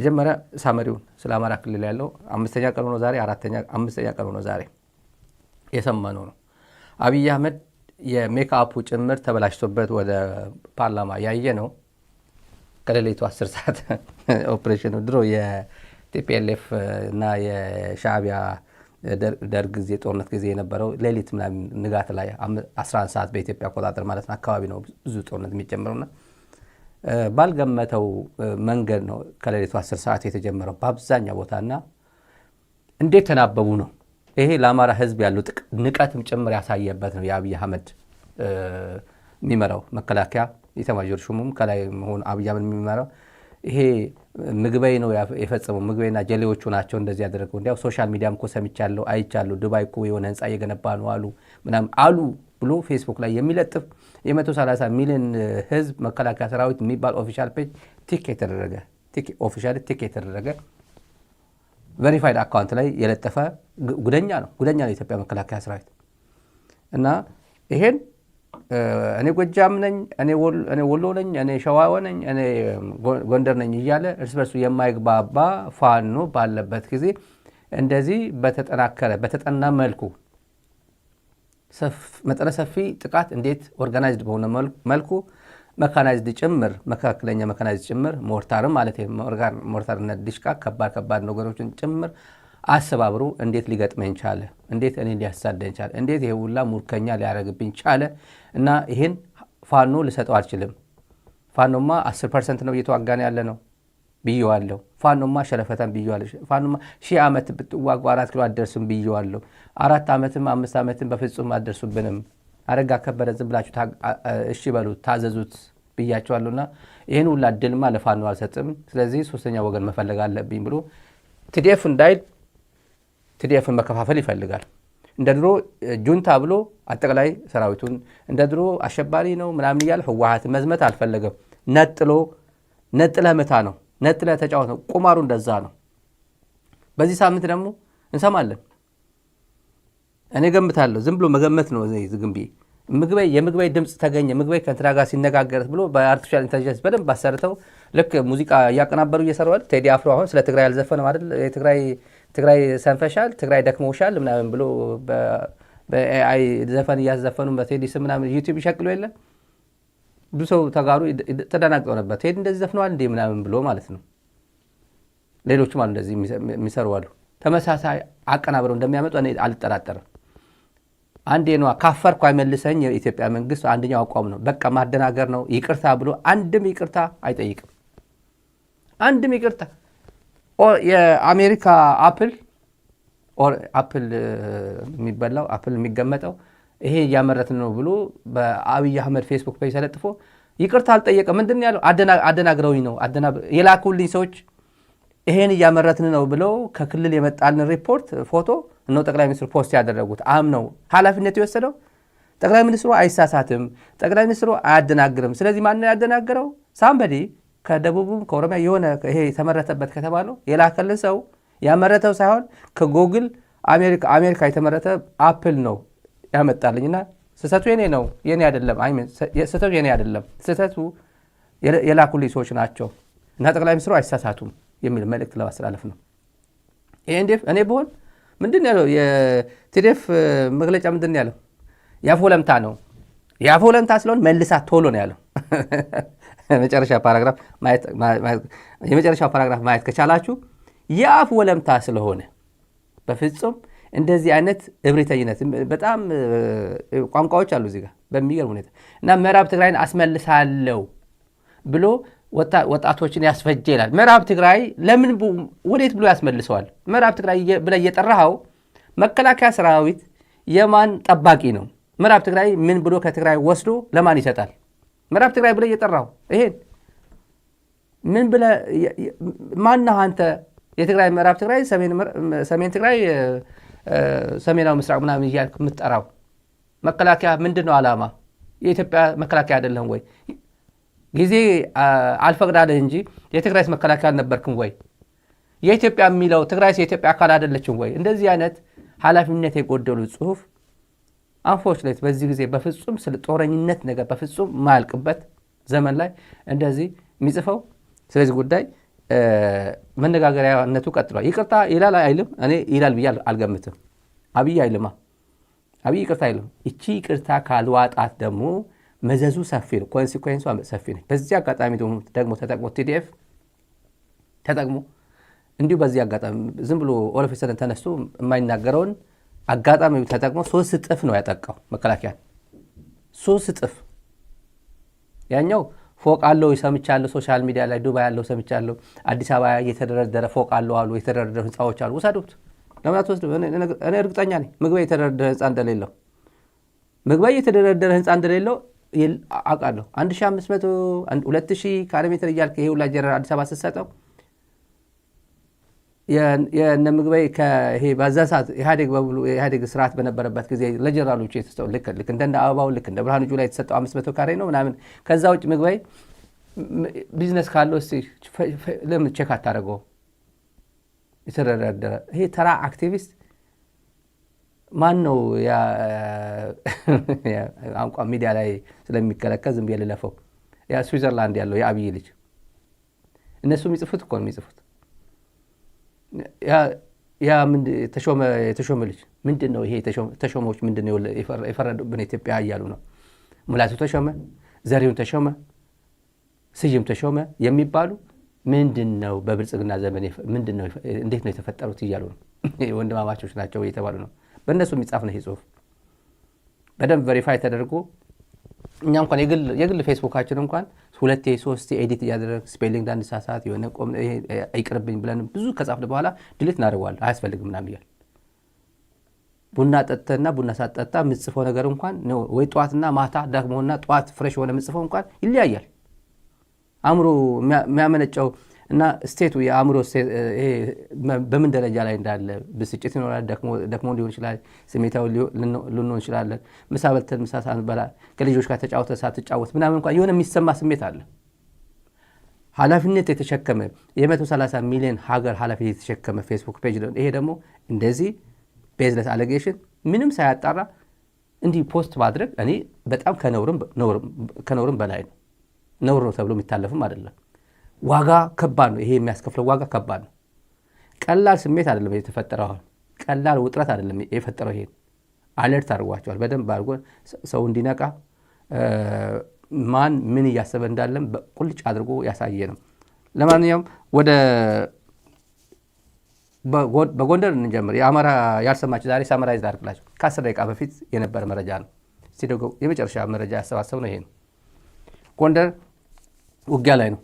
መጀመሪያ ሳመሪውን ስለ አማራ ክልል ያለው አምስተኛ ቀን ነው ዛሬ አምስተኛ ቀን ነው ዛሬ የሰማነው ነው። አብይ አህመድ የሜካፑ ጭምር ተበላሽቶበት ወደ ፓርላማ ያየ ነው። ከሌሊቱ 10 ሰዓት ኦፕሬሽን ድሮ የቲፒኤልኤፍ እና የሻዕቢያ ደርግ ጊዜ ጦርነት ጊዜ የነበረው ሌሊት ምናምን ንጋት ላይ 11 ሰዓት በኢትዮጵያ አቆጣጠር ማለት ነው አካባቢ ነው ብዙ ጦርነት የሚጀምረውና ባልገመተው መንገድ ነው ከሌሊቱ 10 ሰዓት የተጀመረው በአብዛኛው ቦታና እንዴት ተናበቡ ነው። ይሄ ለአማራ ህዝብ ያለው ንቀትም ጭምር ያሳየበት ነው። የአብይ አህመድ የሚመራው መከላከያ ኢታማዦር ሹሙም ከላይ መሆን አብይ አህመድ የሚመራው ይሄ ምግበይ ነው የፈጸመው። ምግበይና ጀሌዎቹ ናቸው እንደዚህ ያደረገው። እንዲያው ሶሻል ሚዲያም እኮ ሰምቻለሁ አይቻለሁ። ዱባይ እኮ የሆነ ህንጻ እየገነባ ነው አሉ ምናምን አሉ ብሎ ፌስቡክ ላይ የሚለጥፍ የ130 ሚሊዮን ህዝብ መከላከያ ሰራዊት የሚባል ኦፊሻል ፔጅ ቲክ የተደረገ ቬሪፋይድ አካውንት ላይ የለጠፈ ጉደኛ ነው የኢትዮጵያ መከላከያ ሰራዊት እና ይሄን እኔ ጎጃም ነኝ እኔ ወሎ ነኝ እኔ ሸዋ ነኝ እኔ ጎንደር ነኝ እያለ እርስ በርሱ የማይግባባ ፋኖ ባለበት ጊዜ እንደዚህ በተጠና መልኩ መጠነ ሰፊ ጥቃት እንዴት ኦርጋናይዝድ በሆነ መልኩ መካናይዝድ ጭምር መካከለኛ መካናይዝድ ጭምር ሞርታርም ማለት ሞርታርና ዲሽቃ ከባድ ነገሮችን ጭምር አሰባብሮ እንዴት ሊገጥመኝ ቻለ? እንዴት እኔ ሊያሳደኝ ቻለ? እንዴት ይሄ ሁላ ሙርከኛ ሊያረግብኝ ቻለ? እና ይሄን ፋኖ ልሰጠው አልችልም። ፋኖማ 10% ነው እየተዋጋን ያለ ነው ብየዋለሁ። ፋኖማ ሸረፈታን ብየዋለሁ። ፋኖማ 1000 ዓመት ብትዋጉ 4 ኪሎ አደርስም ብየዋለሁ። 4 ዓመትም 5 ዓመትም በፍጹም አደርሱብንም። አረጋ ከበረ ዝም ብላችሁ እሺ በሉት ታዘዙት ብያቸዋለሁና ይሄን ሁላ ድልማ ለፋኖ አልሰጥም። ስለዚህ ሶስተኛ ወገን መፈለግ አለብኝ ብሎ ቲዲኤፍን መከፋፈል ይፈልጋል። እንደ ድሮ ጁንታ ብሎ አጠቃላይ ሰራዊቱን እንደ ድሮ አሸባሪ ነው ምናምን እያለ ህወሓት መዝመት አልፈለገም። ነጥለ መታ ነው ነጥለ ተጫወት ነው። ቁማሩ እንደዛ ነው። በዚህ ሳምንት ደግሞ እንሰማለን። እኔ ገምታለሁ። ዝም ብሎ መገመት ነው ዝግምቢ የምግበይ ድምጽ ተገኘ ምግበይ ከእንትና ጋር ሲነጋገር ብሎ በአርቲፊሻል ኢንተለጀንስ በደንብ አሰርተው ልክ ሙዚቃ እያቀናበሩ እየሰሩ አይደል? ቴዲ አፍሮ አሁን ስለ ትግራይ ያልዘፈነው አይደል? ትግራይ ሰንፈሻል ትግራይ ደክሞሻል ምናምን ብሎ በኤአይ ዘፈን እያዘፈኑ በቴዲ ስም ምናምን ዩቲዩብ ይሸቅሉ የለ ብዙ ሰው ተጋሩ ተደናግጠው ነበር። ቴዲ እንደዚህ ዘፍነዋል እንዴ ምናምን ብሎ ማለት ነው። ሌሎችም አሉ እንደዚህ የሚሰሩ አሉ። ተመሳሳይ አቀናብረው እንደሚያመጡ እኔ አልጠራጠርም። አንዴ ነው ካፈርኩ አይመልሰኝ የኢትዮጵያ መንግስት አንደኛው አቋም ነው። በቃ ማደናገር ነው። ይቅርታ ብሎ አንድም ይቅርታ አይጠይቅም። አንድም ይቅርታ የአሜሪካ አፕል የሚበላው አፕል የሚገመጠው ይሄ እያመረትን ነው ብሎ በአብይ አህመድ ፌስቡክ ፔጅ ተለጥፎ ይቅርታ አልጠየቀም። ምንድን ያለው አደናግረውኝ ነው የላኩልኝ ሰዎች ይሄን እያመረትን ነው ብለው ከክልል የመጣልን ሪፖርት ፎቶ ነው ጠቅላይ ሚኒስትሩ ፖስት ያደረጉት። ነው ኃላፊነት የወሰደው ጠቅላይ ሚኒስትሩ አይሳሳትም። ጠቅላይ ሚኒስትሩ አያደናግርም። ስለዚህ ማን ያደናገረው? ሳምበዲ ከደቡብም ከኦሮሚያ የሆነ ይሄ የተመረተበት ከተባለው የላከልን ሰው ያመረተው ሳይሆን ከጎግል አሜሪካ የተመረተ አፕል ነው ያመጣልኝና ስህተቱ የኔ አይደለም። ስህተቱ የላኩልኝ ሰዎች ናቸው እና ጠቅላይ ሚኒስትሩ አይሳሳቱም የሚል መልእክት ለማስተላለፍ ነው። ይሄ እኔ ብሆን ምንድን ያለው የቲዲኤፍ መግለጫ ምንድን ያለው? ያፎለምታ ነው። ያፎለምታ ስለሆነ መልሳ ቶሎ ነው ያለው። የመጨረሻው ፓራግራፍ ማየት ከቻላችሁ የአፍ ወለምታ ስለሆነ በፍጹም እንደዚህ አይነት እብሪተኝነት በጣም ቋንቋዎች አሉ እዚህ ጋር በሚገርም ሁኔታ እና ምዕራብ ትግራይን አስመልሳለሁ ብሎ ወጣቶችን ያስፈጀ ይላል። ምዕራብ ትግራይ ለምን ወዴት ብሎ ያስመልሰዋል? ምዕራብ ትግራይ ብለህ እየጠራኸው መከላከያ ሰራዊት የማን ጠባቂ ነው? ምዕራብ ትግራይ ምን ብሎ ከትግራይ ወስዶ ለማን ይሰጣል? ምዕራብ ትግራይ ብለህ እየጠራኸው ይሄን ምን ብለህ ማነህ አንተ? የትግራይ ምዕራብ ትግራይ ሰሜን ትግራይ ሰሜናዊ ምስራቅ ምናምን እያልክ የምትጠራው መከላከያ ምንድን ነው ዓላማ? የኢትዮጵያ መከላከያ አይደለም ወይ? ጊዜ አልፈቅዳለህ እንጂ የትግራይስ መከላከያ አልነበርክም ወይ? የኢትዮጵያ የሚለው ትግራይስ የኢትዮጵያ አካል አይደለችም ወይ? እንደዚህ አይነት ኃላፊነት የጎደሉ ጽሁፍ አንፎርቹኔት በዚህ ጊዜ በፍጹም ስለ ጦረኝነት ነገር በፍጹም ማያልቅበት ዘመን ላይ እንደዚህ የሚጽፈው ስለዚህ ጉዳይ መነጋገሪያነቱ ቀጥሏል። ይቅርታ ይላል አይልም? እኔ ይላል ብዬ አልገምትም። አብይ አይልማ። አብይ ይቅርታ አይልም። እቺ ይቅርታ ካልዋጣት ደግሞ መዘዙ ሰፊ ነው፣ ኮንሲኩዌንሷ ሰፊ ነው። በዚህ አጋጣሚ ደግሞ ተጠቅሞ ቲዲኤፍ ተጠቅሞ እንዲሁ በዚህ አጋጣሚ ዝም ብሎ ኦሎፌሰን ተነስቶ የማይናገረውን አጋጣሚ ተጠቅሞ 3 እጥፍ ነው ያጠቃው መከላከያ 3 እጥፍ። ያኛው ፎቅ አለው ሰምቻለሁ፣ ሶሻል ሚዲያ ላይ ዱባይ ያለው ሰምቻለሁ፣ አዲስ አበባ የተደረደረ ፎቅ አለው አሉ፣ የተደረደረ ህንፃዎች አሉ። ውሰዱት። ለምን አትወስዱ? እኔ እርግጠኛ ነኝ ምግባይ የተደረደረ ህንፃ እንደሌለው ምግባይ የተደረደረ ህንፃ እንደሌለው አውቃለሁ። 1500 2000 ካሬ ሜትር እያልክ ይሄ ሁላ ጀነራል አዲስ አበባ ስትሰጠው የነ ምግባይ ከይሄ በዛ ሰዓት ኢህአዴግ ስርዓት በነበረበት ጊዜ ለጀነራሎች የተሰጠው ልክ እንደ አበባው ልክ እንደ ብርሃኑ ጁላ የተሰጠው 500 ካሬ ነው ምናምን። ከዛ ውጭ ምግባይ ቢዝነስ ካለው እስቲ ለምን ቼክ አታደርገው? የተደረደረ ይሄ ተራ አክቲቪስት ማን ነው? አንቋ ሚዲያ ላይ ስለሚከለከል ዝም ብዬ ልለፈው። ያ ስዊዘርላንድ ያለው የአብይ ልጅ እነሱ የሚጽፉት እኮ ነው የሚጽፉት። ያ የተሾመ ልጅ ምንድን ነው ይሄ? ተሾሞች ምንድን ነው የፈረዱብን ኢትዮጵያ እያሉ ነው። ሙላቱ ተሾመ፣ ዘሪሁን ተሾመ፣ ስዩም ተሾመ የሚባሉ ምንድን ነው በብልጽግና ዘመን ምንድን ነው እንዴት ነው የተፈጠሩት እያሉ ነው። ወንድማማቾች ናቸው እየተባሉ ነው። በእነሱ የሚጻፍ ነው ይሄ ጽሁፍ በደንብ ቬሪፋይ ተደርጎ እኛ እንኳን የግል ፌስቡካችን እንኳን 2-3 ኤዲት እያደረግ ስፔሊንግ እንዳንሳሳት የሆነ አይቅርብኝ ብለን ብዙ ከጻፍን በኋላ ድሊት እናደርገዋለን። አያስፈልግም ምናምን እያል ቡና ጠጥተና ቡና ሳትጠጣ የምትጽፈው ነገር እንኳን ወይ ጠዋትና ማታ ደክሞና ጠዋት ፍሬሽ ሆነ የምትጽፈው እንኳን ይለያያል። አእምሮ የሚያመነጨው እና ስቴቱ የአእምሮ በምን ደረጃ ላይ እንዳለ ብስጭት ይኖራል፣ ደክሞ ሊሆን ይችላል፣ ስሜታዊ ልንሆን እንችላለን። ምሳ በልተን ምሳ ሳንበላ ከልጆች ጋር ተጫውተን ሳትጫወት ምናምን እንኳን የሆነ የሚሰማ ስሜት አለ። ኃላፊነት የተሸከመ የ130 ሚሊዮን ሀገር ኃላፊነት የተሸከመ ፌስቡክ ፔጅ ነው። ይሄ ደግሞ እንደዚህ ቤዝለስ አሌጌሽን ምንም ሳያጣራ እንዲህ ፖስት ማድረግ እኔ በጣም ከነውርም በላይ ነው። ነውር ነው ተብሎ የሚታለፍም አይደለም። ዋጋ ከባድ ነው። ይሄ የሚያስከፍለው ዋጋ ከባድ ነው። ቀላል ስሜት አይደለም የተፈጠረው። አሁን ቀላል ውጥረት አይደለም የፈጠረው። ይሄ አለርት አድርጓቸዋል። በደንብ አድርጎ ሰው እንዲነቃ ማን ምን እያሰበ እንዳለም ቁልጭ አድርጎ ያሳየ ነው። ለማንኛውም በጎንደር እንጀምር። የአማራ ያልሰማችሁ ዛሬ ሳመራይዝ አድርግላችሁ ከ10 ደቂቃ በፊት የነበረ መረጃ ነው። እስቲ ደግሞ የመጨረሻ መረጃ ያሰባሰብ ነው ይሄ ነው። ጎንደር ውጊያ ላይ ነው።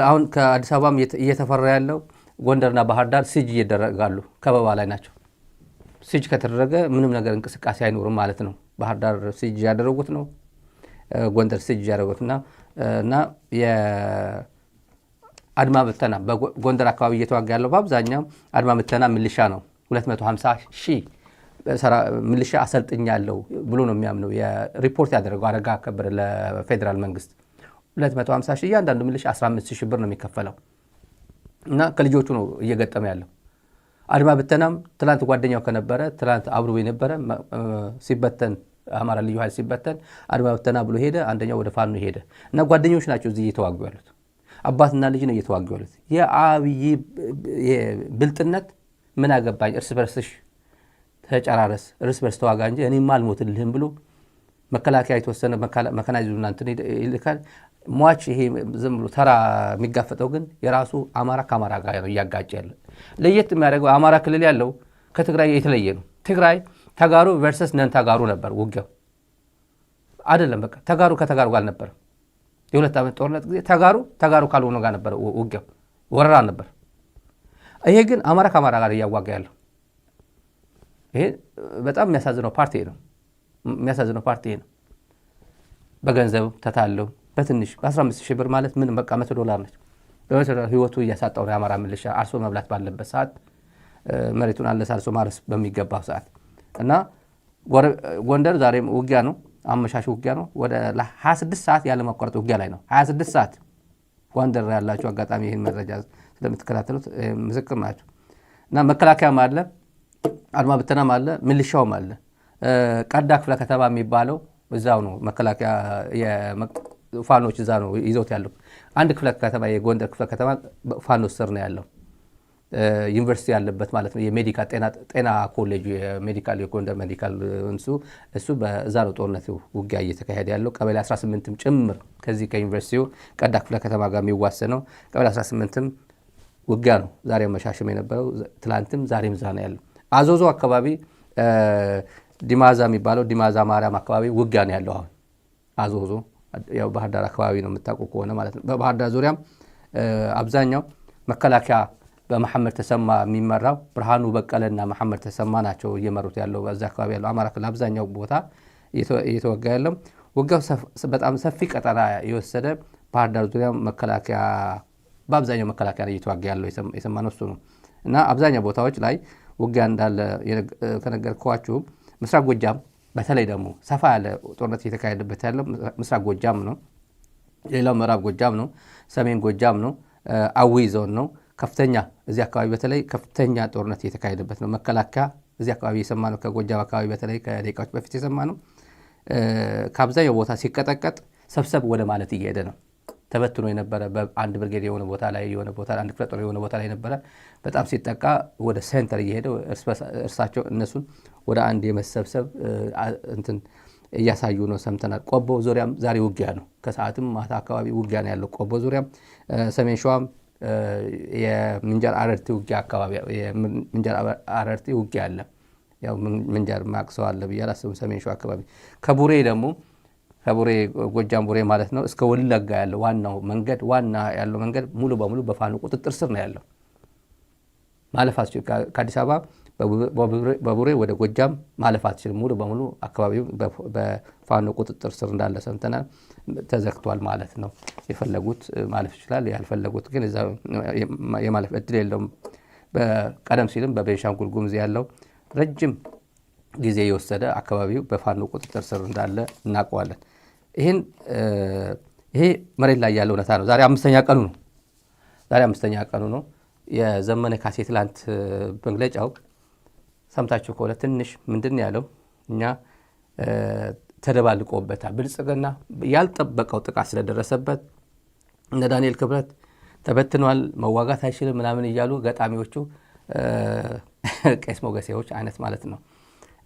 አሁን ከአዲስ አበባም እየተፈራ ያለው ጎንደርና ባህር ዳር ሲጅ እየደረጋሉ፣ ከበባ ላይ ናቸው። ሲጅ ከተደረገ ምንም ነገር እንቅስቃሴ አይኖርም ማለት ነው። ባህር ዳር ሲጅ ያደረጉት ነው፣ ጎንደር ሲጅ ያደረጉትና እና የአድማ ብተና በጎንደር አካባቢ እየተዋጋ ያለው በአብዛኛው አድማ ብተና ሚሊሻ ነው። 250 ሺህ ሚሊሻ አሰልጥኛለሁ ብሎ ነው የሚያምነው። የሪፖርት ያደረገው አረጋ ከበደ ለፌዴራል መንግስት 250 ሺህ እያንዳንዱ ሚሊሻ 15 ሺህ ብር ነው የሚከፈለው እና ከልጆቹ ነው እየገጠመ ያለው። አድማ ብተናም ትላንት ጓደኛው ከነበረ ትላንት አብሮ የነበረ ሲበተን አማራ ልዩ ኃይል ሲበተን አድማ ብተና ብሎ ሄደ። አንደኛው ወደ ፋኖ ሄደ እና ጓደኞች ናቸው እዚህ እየተዋጉ ያሉት። አባትና ልጅ ነው እየተዋጉ ያሉት። የአብይ ብልጥነት ምን አገባኝ፣ እርስ በርስሽ ተጨራረስ፣ እርስ በርስ ተዋጋ እንጂ እኔማ አልሞትልህም ብሎ መከላከያ የተወሰነ መካናይዝዱና እንትን ይልካል። ሟች ይሄ ዝም ብሎ ተራ የሚጋፈጠው ግን የራሱ አማራ ከአማራ ጋር ነው እያጋጨ ያለ። ለየት የሚያደርገው አማራ ክልል ያለው ከትግራይ የተለየ ነው። ትግራይ ተጋሩ ቨርሰስ ነን ተጋሩ ነበር ውጊያው አይደለም። በቃ ተጋሩ ከተጋሩ ጋር ነበር። የ2 ዓመት ጦርነት ጊዜ ተጋሩ ካልሆነ ጋር ነበር ውጊያው፣ ወረራ ነበር። ይሄ ግን አማራ ከአማራ ጋር እያዋጋ ያለው ይሄ በጣም የሚያሳዝነው ፓርቲ ነው። በገንዘብ ተታለው በትንሽ በ15 ሺህ ብር ማለት ምን በቃ $100 ነች። በመሰረቱ ህይወቱ እያሳጣው ነው የአማራ ሚሊሻ አርሶ መብላት ባለበት ሰዓት፣ መሬቱን አለሳልሶ ማረስ በሚገባው ሰዓት እና ጎንደር ዛሬም ውጊያ ነው። አመሻሽ ውጊያ ነው። ወደ 26 ሰዓት ያለ ማቋረጥ ውጊያ ላይ ነው። 26 ሰዓት ጎንደር ያላችሁ አጋጣሚ ይህን መረጃ ስለምትከታተሉት ምስክር ናቸው። እና መከላከያም አለ፣ አድማ ብተናም አለ፣ ሚሊሻውም አለ። ቀዳ ክፍለ ከተማ የሚባለው እዛው ነው። መከላከያ ፋኖች እዛ ነው ይዘውት ያለው። አንድ ክፍለ ከተማ የጎንደር ክፍለ ከተማ ፋኖ ስር ነው ያለው ዩኒቨርሲቲ ያለበት ማለት ነው። የሜዲካል ጤና ኮሌጅ የሜዲካል የጎንደር ሜዲካል እሱ በዛ ነው ጦርነት ውጊያ እየተካሄደ ያለው። ቀበሌ 18ም ጭምር ከዚህ ከዩኒቨርሲቲው ቀዳ ክፍለ ከተማ ጋር የሚዋሰነው ቀበሌ 18ም ውጊያ ነው ዛሬ መሻሽም የነበረው ትላንትም ዛሬም ዛ ነው ያለው። አዞዞ አካባቢ ዲማዛ የሚባለው ዲማዛ ማርያም አካባቢ ውጊያ ነው ያለው። አሁን አዞዞ ያው ባህር ዳር አካባቢ ነው የምታውቁ ከሆነ ማለት ነው። በባህር ዳር ዙሪያም አብዛኛው መከላከያ በመሐመድ ተሰማ የሚመራው ብርሃኑ በቀለና መሐመድ ተሰማ ናቸው እየመሩት ያለው። በዛ አካባቢ ያለው አማራ ክልል አብዛኛው ቦታ እየተወጋ ያለው ውጊያው በጣም ሰፊ ቀጠና የወሰደ ባህር ዳር ዙሪያ መከላከያ በአብዛኛው መከላከያ እየተዋጋ ያለው የሰማነው እሱ ነው። እና አብዛኛው ቦታዎች ላይ ውጊያ እንዳለ ከነገርኳችሁ ምስራቅ ጎጃም በተለይ ደግሞ ሰፋ ያለ ጦርነት እየተካሄደበት ያለው ምስራቅ ጎጃም ነው። ሌላው ምዕራብ ጎጃም ነው፣ ሰሜን ጎጃም ነው፣ አዊ ዞን ነው። ከፍተኛ እዚህ አካባቢ በተለይ ከፍተኛ ጦርነት እየተካሄደበት ነው። መከላከያ እዚህ አካባቢ የሰማነው ከጎጃም አካባቢ በተለይ ከደቂቃዎች በፊት የሰማነው ከአብዛኛው ቦታ ሲቀጠቀጥ ሰብሰብ ወደ ማለት እየሄደ ነው። ተበትኖ የነበረ በአንድ ብርጌድ የሆነ ቦታ ላይ አንድ ክፍለ ጦር የሆነ ቦታ ላይ ነበረ በጣም ሲጠቃ ወደ ሴንተር እየሄደ እርሳቸው እነሱን ወደ አንድ የመሰብሰብ እንትን እያሳዩ ነው ሰምተናል። ቆቦ ዙሪያም ዛሬ ውጊያ ነው። ከሰዓትም ማታ አካባቢ ውጊያ ነው ያለው ቆቦ ዙሪያም። ሰሜን ሸዋም የምንጃር አረርቲ ውጊያ አካባቢ የምንጃር አረርቲ ውጊያ አለ። ያው ምንጃር ማቅሰው አለ ብዬ አላስብም። ሰሜን ሸዋ አካባቢ ከቡሬ ደግሞ ከቡሬ ጎጃም ቡሬ ማለት ነው እስከ ወለጋ ያለው ዋና ያለው መንገድ ሙሉ በሙሉ በፋኖ ቁጥጥር ስር ነው ያለው። ማለፍ አትችልም። ከአዲስ አበባ በቡሬ ወደ ጎጃም ማለፍ አትችልም። ሙሉ በሙሉ አካባቢው በፋኖ ቁጥጥር ስር እንዳለ ሰምተናል። ተዘግቷል ማለት ነው። የፈለጉት ማለፍ ይችላል፣ ያልፈለጉት ግን እዛ የማለፍ እድል የለውም። በቀደም ሲልም በቤንሻንጉል ጉሙዝ ያለው ረጅም ጊዜ የወሰደ አካባቢው በፋኖ ቁጥጥር ስር እንዳለ እናውቀዋለን። ይሄ መሬት ላይ ያለው እውነታ ነው። ዛሬ አምስተኛ ቀኑ ነው። የዘመነ ካሴ ትላንት መግለጫው ሰምታችሁ ከሆነ ትንሽ ምንድን ያለው እኛ ተደባልቆበታል። ብልጽግና ያልጠበቀው ጥቃት ስለደረሰበት እነ ዳንኤል ክብረት ተበትኗል፣ መዋጋት አይችልም ምናምን እያሉ ገጣሚዎቹ ቄስ ሞገሴዎች አይነት ማለት ነው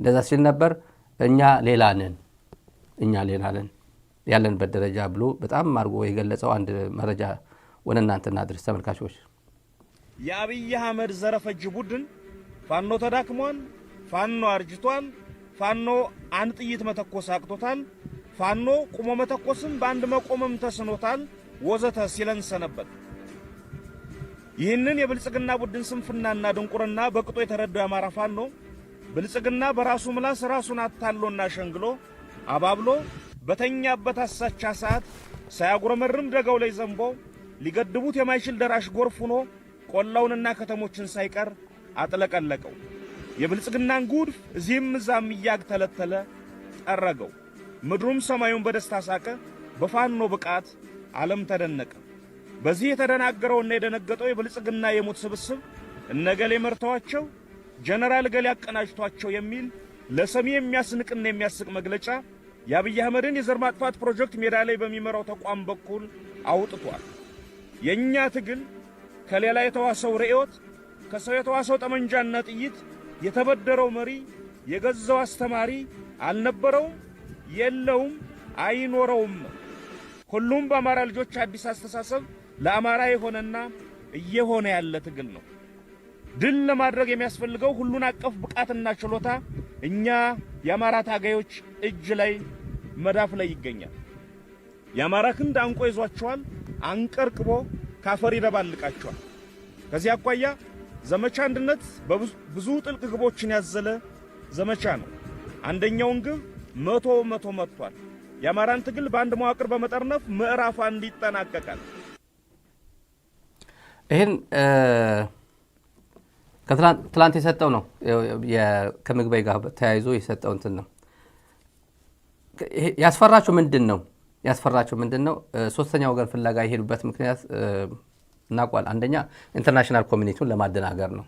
እንደዛ ሲል ነበር። እኛ ሌላ ነን ያለንበት ደረጃ ብሎ በጣም አድርጎ የገለጸው አንድ መረጃ ወደ እናንተ እናድርስ ተመልካቾች። የአብይ አህመድ ዘረፈጅ ቡድን ፋኖ ተዳክሟል፣ ፋኖ አርጅቷል፣ ፋኖ አንድ ጥይት መተኮስ አቅቶታል፣ ፋኖ ቁሞ መተኮስም በአንድ መቆምም ተስኖታል ወዘተ ሲለን ሰነበት። ይህንን የብልጽግና ቡድን ስንፍናና ድንቁርና በቅጦ የተረዳው የአማራ ፋኖ ብልጽግና በራሱ ምላስ ራሱን አታሎና ሸንግሎ አባብሎ በተኛበት አሳቻ ሰዓት ሳያጉረመርም ደጋው ላይ ዘንቦ ሊገድቡት የማይችል ደራሽ ጎርፍ ሆኖ ቆላውንና ከተሞችን ሳይቀር አጥለቀለቀው። የብልጽግናን ጉድፍ እዚህም እዛም እያግተለተለ ጠረገው። ምድሩም ሰማዩን በደስታ ሳቀ። በፋኖ ብቃት ዓለም ተደነቀ። በዚህ የተደናገረውና የደነገጠው የብልጽግና የሞት ስብስብ እነገሌ መርተዋቸው ጀነራል ገሌ አቀናጅቷቸው የሚል ለሰሚ የሚያስንቅና የሚያስቅ መግለጫ የአብይ አህመድን የዘር ማጥፋት ፕሮጀክት ሜዳ ላይ በሚመራው ተቋም በኩል አውጥቷል። የኛ ትግል ከሌላ የተዋሰው ርዕዮት፣ ከሰው የተዋሰው ጠመንጃና ጥይት፣ የተበደረው መሪ፣ የገዛው አስተማሪ አልነበረውም፣ የለውም፣ አይኖረውም። ሁሉም በአማራ ልጆች አዲስ አስተሳሰብ ለአማራ የሆነና እየሆነ ያለ ትግል ነው። ድል ለማድረግ የሚያስፈልገው ሁሉን አቀፍ ብቃትና ችሎታ እኛ የአማራ ታጋዮች እጅ ላይ መዳፍ ላይ ይገኛል። የአማራ ክንድ አንቆ ይዟቸዋል፣ አንቀርቅቦ ካፈር ይደባልቃቸዋል። ከዚህ አኳያ ዘመቻ አንድነት ብዙ ጥልቅ ግቦችን ያዘለ ዘመቻ ነው። አንደኛውን ግብ መቶ መጥቷል። የአማራን ትግል በአንድ መዋቅር በመጠርነፍ ምዕራፍ አንድ ይጠናቀቃል። ይህን ከትላንት የሰጠው ነው። ከምግበይ ጋር ተያይዞ የሰጠው እንትን ነው። ያስፈራቸው ምንድን ነው? ሶስተኛ ወገን ፍለጋ የሄዱበት ምክንያት እናውቋል። አንደኛ ኢንተርናሽናል ኮሚኒቲውን ለማደናገር ነው።